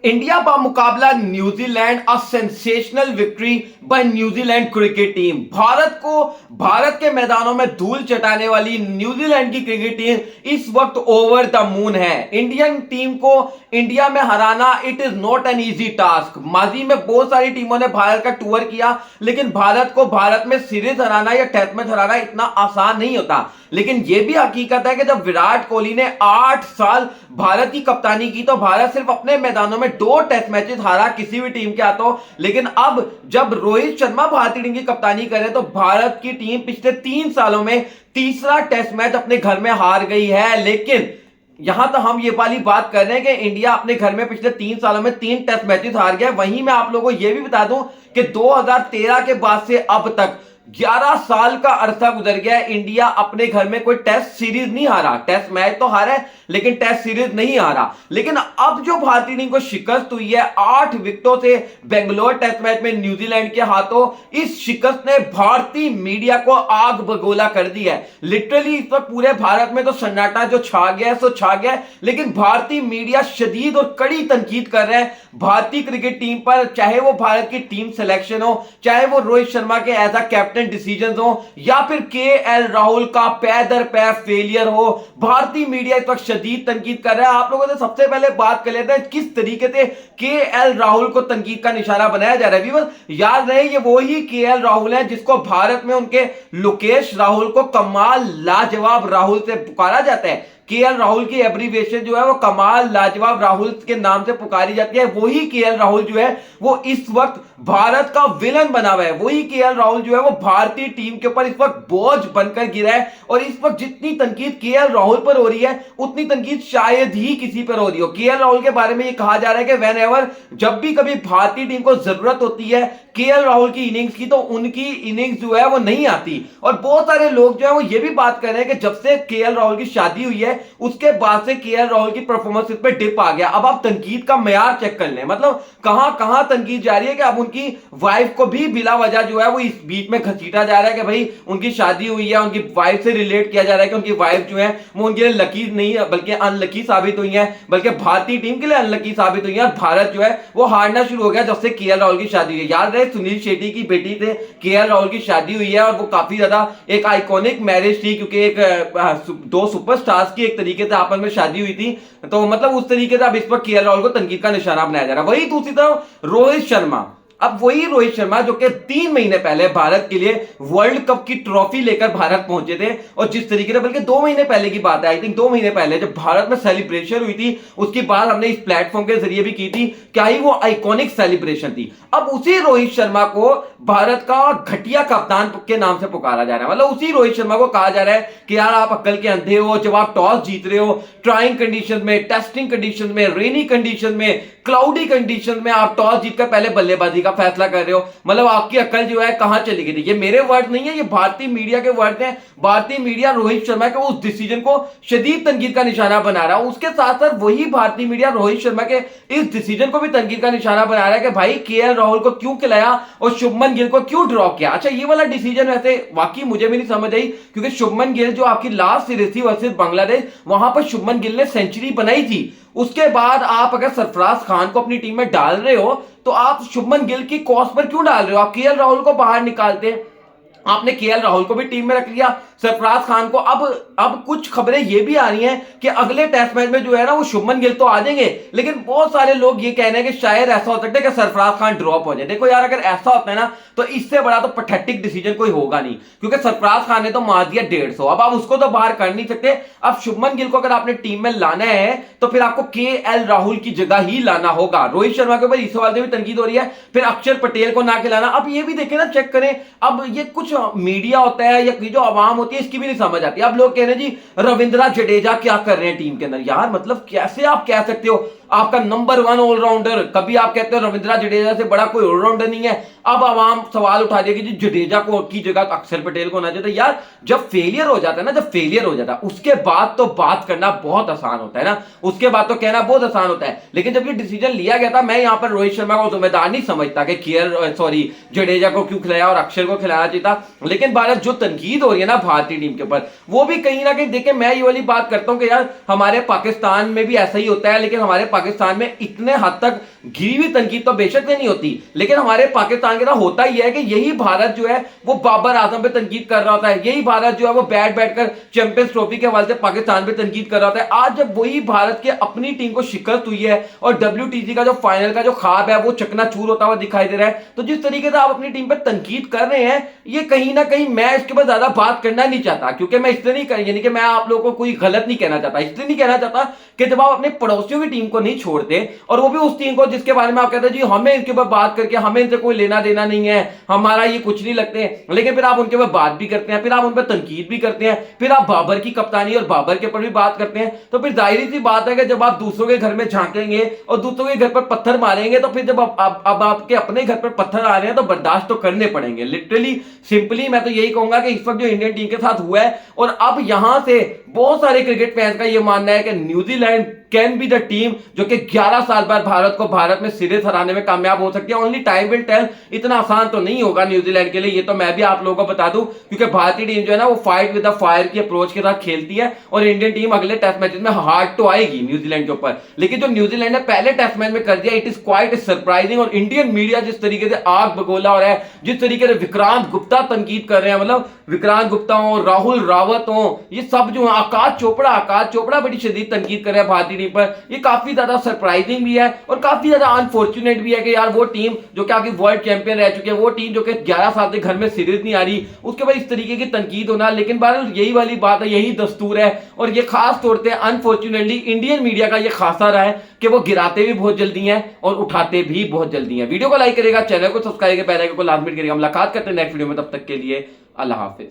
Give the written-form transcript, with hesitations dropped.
India का मुकाबला New Zealand, a sensational victory by New Zealand cricket team. Bharat के मैदानों में धूल चटाने वाली न्यूजीलैंड की क्रिकेट टीम इस वक्त ओवर द मून है। इंडियन टीम को इंडिया में हराना it is not an easy task. माजी में बहुत सारी टीमों ने भारत का टूर किया, लेकिन भारत में सीरीज हराना या टेस्ट मैच हराना इतना आसान नहीं होता। लेकिन यह भी हकीकत है कि जब विराट कोहली ने 8 साल भारत की कप्तानी की तो भारत सिर्फ अपने मैदानों में 2 टेस्ट मैचेस हारा किसी भी टीम के हाथों। लेकिन अब जब रोहित शर्मा भारतीय टीम की कप्तानी करे तो भारत की टीम पिछले 3 सालों में तीसरा टेस्ट मैच अपने घर में हार गई है। लेकिन यहां तो हम ये वाली बात कर रहे हैं कि इंडिया अपने घर में पिछले 3 सालों में 3 टेस्ट मैचेस हार गया। वहीं मैं आप लोगों को यह भी बता दूं कि 2013 के बाद से अब तक 11 साल का अरसा गुजर गया। इंडिया अपने घर में कोई टेस्ट सीरीज नहीं हारा। टेस्ट मैच तो हारा है लेकिन टेस्ट सीरीज नहीं हारा। लेकिन अब जो भारतीय टीम को शिकस्त हुई है 8 विकेटों से बेंगलोर टेस्ट मैच में न्यूजीलैंड के हाथों, इस शिकस्त ने भारतीय मीडिया को आग बगोला कर दी है। लिटरली इस वक्त पूरे भारत में तो सन्नाटा जो छा गया है सो छा गया है। लेकिन भारतीय मीडिया शदीद और कड़ी तनकीद कर रहे हैं भारतीय क्रिकेट टीम पर, चाहे वो भारत की टीम सिलेक्शन हो, चाहे वो रोहित शर्मा के एज अ कैप्टन डिसीजन हो, या फिर केएल राहुल का पैदर पैर फेलियर हो। भारतीय मीडिया इस वक्त शदीद तनकीद कर रहा है। आप लोगों से सबसे पहले बात कर लेते हैं किस तरीके से केएल राहुल को तनकीद का निशाना बनाया जा रहा है। व्यूअर्स, याद रहे ये वही केएल राहुल है जिसको भारत में उनके लोकेश राहुल को कमाल लाजवाब राहुल से पुकारा जाता है। केएल राहुल की एब्रीविएशन जो है वो कमाल लाजवाब राहुल के नाम से पुकारी जाती है। वही केएल राहुल जो है वो इस वक्त भारत का विलन बना हुआ है। वही केएल राहुल जो है वो भारतीय टीम के ऊपर इस वक्त बोझ बनकर गिरा है। और इस वक्त जितनी तनकीद केएल राहुल पर हो रही है उतनी तनकीद शायद ही किसी पर हो रही हो। केएल राहुल के बारे में ये कहा जा रहा है कि वेन एवर, जब भी कभी भारतीय टीम को जरूरत होती है केएल राहुल की इनिंग्स की, तो उनकी इनिंग्स जो है वो नहीं आती। और बहुत सारे लोग जो है वो ये भी बात कर रहे हैं कि जब से केएल राहुल की शादी हुई है उसके बाद से केएल राहुल की परफॉर्मेंस पे डिप आ गया। अब आप तनकीद का मेयार चेक कर लें, मतलब कहां कहां तनकीद जा रही है कि अब उनकी वाइफ को भी बिला वजह जो है वो इस बीच में घसीटा जा रहा है कि भाई उनकी शादी हुई है, उनकी वाइफ से रिलेट किया जा रहा है कि उनकी वाइफ जो है वो उनके लिए लकी नहीं बल्कि अनलकी साबित हुई है, बल्कि भारतीय टीम के लिए अनलकी साबित हुई है। और भारत जो है वो हारना शुरू हो गया जब से केएल राहुल की शादी हुई है। याद रहे सुनील शेट्टी की बेटी से केएल राहुल की शादी हुई है और वो काफी ज्यादा एक आइकॉनिक मैरिज थी, क्योंकि एक 2 सुपरस्टार्स की एक तरीके से आपस में शादी हुई थी। तो मतलब उस तरीके से अब इस पर केएल राहुल को तनकीद का निशाना बनाया जा रहा है। वही दूसरी तरफ रोहित शर्मा, अब वही रोहित शर्मा जो कि 3 महीने पहले भारत के लिए वर्ल्ड कप की ट्रॉफी लेकर भारत पहुंचे थे, और जिस तरीके से, बल्कि 2 महीने पहले की बात है, आई थिंक 2 महीने पहले जब भारत में सेलिब्रेशन हुई थी उसकी बात हमने इस प्लेटफॉर्म के जरिए भी की थी, क्या ही वो आइकॉनिक सेलिब्रेशन थी। अब उसी रोहित शर्मा को भारत का घटिया कप्तान के नाम से पुकारा जा रहा है। मतलब उसी रोहित शर्मा को कहा जा रहा है कि यार आप अक्ल के अंधे हो, जब आप टॉस जीत रहे हो, ट्राइंग कंडीशन में, टेस्टिंग कंडीशन में, रेनी कंडीशन में, क्लाउडी कंडीशन में आप टॉस जीतकर पहले बल्लेबाजी का फैसला कर रहे हो, मतलब आपकी अक्ल जो है कहां चली गई थी। ये मेरे वर्ड नहीं है, ये भारतीय मीडिया के वर्ड हैं। भारतीय मीडिया रोहित शर्मा के उस डिसीजन को शदीद तनकीद का निशाना बना रहा है। उसके साथ साथ वही भारतीय मीडिया रोहित शर्मा के इस डिसीजन को भी तनकीद का निशाना बना रहा है कि भाई केएल राहुल को क्यों खिलाया और शुभमन गिल को क्यों ड्रॉ किया। अच्छा, ये वाला डिसीजन वैसे वाकई मुझे भी नहीं समझ आई, क्योंकि शुभमन गिल जो आपकी लास्ट सीरीज थी वर्सेस बांग्लादेश, वहां पर शुभमन गिल ने सेंचुरी बनाई थी। उसके बाद आप अगर सरफराज खान को अपनी टीम में डाल रहे हो तो आप शुभमन गिल की कॉस्ट पर क्यों डाल रहे हो। आप केएल राहुल को बाहर निकालते, आपने केएल राहुल को भी टीम में रख लिया, सरफराज खान को। अब कुछ खबरें ये भी आ रही हैं कि अगले टेस्ट मैच में जो है ना वो शुभमन गिल तो आ जाएंगे, लेकिन बहुत सारे लोग ये कह रहे हैं कि शायद ऐसा हो सकता है कि सरफराज खान ड्रॉप हो जाए। देखो यार, अगर ऐसा होता है ना तो इससे बड़ा तो पैथेटिक डिसीजन कोई होगा नहीं, क्योंकि सरफराज खान ने तो मार दिया 150। अब आप उसको तो बाहर कर नहीं सकते। अब शुभमन गिल को अगर आपने टीम में लाना है तो फिर आपको केएल राहुल की जगह ही लाना होगा। रोहित शर्मा के ऊपर इस सवाल से भी तनकीद हो रही है, फिर अक्षर पटेल को ना खिलाना। अब ये भी देखें ना, चेक करें, अब ये कुछ मीडिया होता है या जो आवाम होती है इसकी भी नहीं समझ आती। अब लोग कह रहे हैं जी रविंद्र जडेजा क्या कर रहे हैं टीम के अंदर। यार मतलब कैसे आप कह सकते हो, आपका नंबर 1 ऑलराउंडर, कभी आप कहते हो रविंद्र जडेजा से बड़ा कोई ऑलराउंडर नहीं है। अब आवाम सवाल उठा दिया कि जी जडेजा को की जगह अक्षर पटेल को होना चाहिए। यार जब फेलियर हो जाता है ना, जब फेलियर हो जाता है उसके बाद तो बात करना बहुत आसान होता है ना, उसके बाद तो कहना बहुत आसान होता है। लेकिन जब ये डिसीजन लिया गया था, मैं यहां पर रोहित शर्मा को जिम्मेदार नहीं समझता कि जडेजा को क्यों खिलाया और अक्षर को खिलाना चाहिए था। लेकिन भारत जो तनकीद हो रही है ना भारतीय टीम के ऊपर, वो भी कहीं ना कहीं देखिए, मैं ये वाली बात करता हूं कि यार हमारे पाकिस्तान में भी ऐसा ही होता है, लेकिन हमारे पाकिस्तान में इतने हद तक घिरी हुई तनकीद तो बेशक से नहीं होती, लेकिन हमारे पाकिस्तान के साथ होता ही है कि यही भारत जो है वो बाबर आजम पे तनकीद कर रहा होता है, यही भारत जो है वो बैठ बैठकर चैंपियंस ट्रॉफी के हवाले से पाकिस्तान पे तनकीद कर रहा होता है। आज जब वही भारत के अपनी टीम को शिकस्त हुई है और WTC का जो फाइनल का जो ख्वाब है वो चकनाचूर होता हुआ दिखाई दे रहा है, तो जिस तरीके से आप अपनी टीम पर तनकीद कर रहे हैं, ये कहीं ना कहीं मैं इसके बाद ज्यादा बात करना नहीं चाहता, क्योंकि मैं इसलिए नहीं कर, यानी कि मैं आप लोगों को कोई गलत नहीं कहना चाहता, इसलिए नहीं कहना चाहता कि जब आप अपने पड़ोसियों की टीम को नहीं छोड़ते और वो भी उस टीम को जिसके बारे में आप कहते हैं जी हमें इनके ऊपर बात करके हमें इनसे कोई लेना देना नहीं है, हमारा ये कुछ नहीं लगते, लेकिन फिर आप उनके ऊपर बात भी करते हैं, फिर आप उन पर तनकीद भी करते हैं, फिर आप बाबर की कप्तानी और बाबर के ऊपर भी बात करते हैं, तो फिर जाहिर सी बात है कि जब आप दूसरों के घर में झांकेंगे और दूसरों के घर पर पत्थर मारेंगे, तो फिर जब अब आपके अपने घर पर पत्थर आ रहे हैं तो बर्दाश्त तो करने पड़ेंगे। लिटरली सिंपली मैं तो यही कहूंगा कि इस वक्त जो इंडियन टीम के साथ हुआ है, और अब यहां से बहुत सारे क्रिकेट फैंस का यह मानना है कि New Zealand can be the team जो कि 11 साल बाद भारत में सीरीज हराने में कामयाब हो सकती है। ओनली टाइम विल टेल, इतना आसान तो नहीं होगा न्यूजीलैंड के लिए, ये तो मैं भी आप लोगों को बता दूं, क्योंकि भारतीय टीम जो है ना वो फाइट विद द फायर की अप्रोच के साथ खेलती है और इंडियन टीम अगले टेस्ट मैचेस में हार्ड तो आएगी न्यूजीलैंड के ऊपर, लेकिन जो न्यूजीलैंड ने पहले टेस्ट मैच में कर दिया, इट इज क्वाइट सरप्राइजिंग। और इंडियन मीडिया जिस तरीके से आग बगोला हो रहा है, जिस तरीके से विक्रांत गुप्ता तनकीद कर रहे हैं, मतलब विक्रांत गुप्ता हो, राहुल रावत हो, ये सब जो आकाश चोपड़ा बड़ी शदीद तनकीद कर रहे हैं भारतीय टीम पर, ये काफी ज्यादा सरप्राइजिंग भी है और काफी ज्यादा अनफॉर्चुनेट भी है कि यार वो टीम जो कि आगे वर्ल्ड चैंपियन रह चुकी है, वो टीम जो कि 11 साल से घर में सीरीज नहीं आ रही, उसके बाद इस तरीके की तनकीद होना। लेकिन बार यही वाली बात है, यही दस्तूर है, और ये खास तौर पर अनफॉर्चुनेटली इंडियन मीडिया का ये खासा रहा है कि वो गिराते भी बहुत जल्दी हैं और उठाते भी बहुत जल्दी हैं। वीडियो को लाइक करेगा, चैनल को सब्सक्राइब करेगा, बेल आइकन को लाजमी करेगा। मुलाकात करते हैं नेक्स्ट वीडियो में, तब तक के लिए अल्लाह हाफिज।